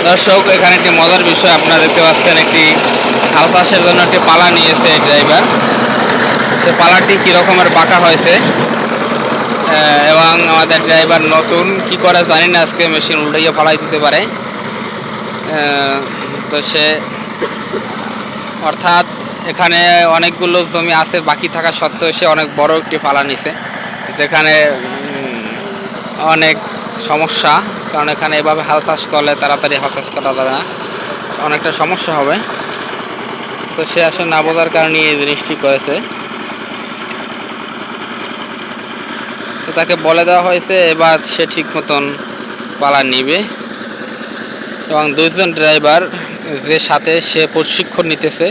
দর্শক, এখানে একটি মজার বিষয় আপনারা দেখতে পাচ্ছেন, একটি হাল চাষের জন্য একটি পালা নিয়েছে ড্রাইভার। সে পালাটি কী রকমের বাঁকা হয়েছে এবং আমাদের ড্রাইভার নতুন কি করে জানি না, আজকে মেশিন উল্টাইয়ে ফালাই দিতে পারে। তো সে অর্থাৎ এখানে অনেকগুলো জমি আছে, বাকি থাকা সত্ত্বেও সে অনেক বড় একটি পালা নিছে, যেখানে অনেক সমস্যা। কারণ এখানে এভাবে হাল চাষ করলে তাড়াতাড়ি হাল চাষ করা যাবে না, অনেকটা সমস্যা হবে। তো সে আসলে না বোঝার কারণে এই জিনিসটি করেছে। তো তাকে বলে দেওয়া হয়েছে এবার সে ঠিক মতন পালা নিবে। এবং দুইজন ড্রাইভার যে সাথে সে প্রশিক্ষণ নিতেছে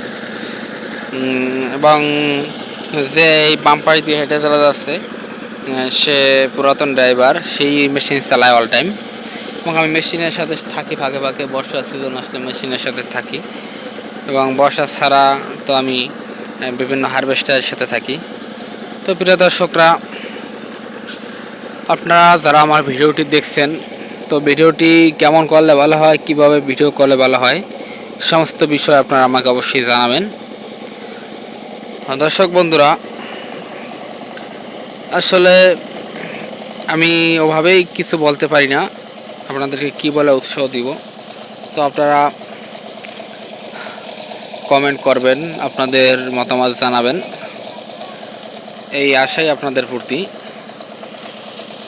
এবং যে এই বাম্পার দিয়ে হেঁটে চলে যাচ্ছে সে পুরাতন ড্রাইভার, সেই মেশিন চালায় অল টাইম। এবং আমি মেশিনের সাথে থাকি, ফাঁকে ফাঁকে বর্ষার সিজন আসলে মেশিনের সাথে থাকি, এবং বর্ষা ছাড়া তো আমি বিভিন্ন হারভেস্টারের সাথে থাকি। তো প্রিয় দর্শকরা, আপনারা যারা আমার ভিডিওটি দেখছেন, তো ভিডিওটি কেমন করলে ভালো হয়, কিভাবে ভিডিও করলে ভালো হয়, সমস্ত বিষয় আপনারা আমাকে অবশ্যই জানাবেন। দর্শক বন্ধুরা, আসলে আমি ওভাবেই কিছু বলতে পারি না, আপনাদেরকে কি বলে উৎসাহ দিব। তো আপনারা কমেন্ট করবেন, আপনাদের মতামত জানাবেন, এই আশাই আপনাদের প্রতি।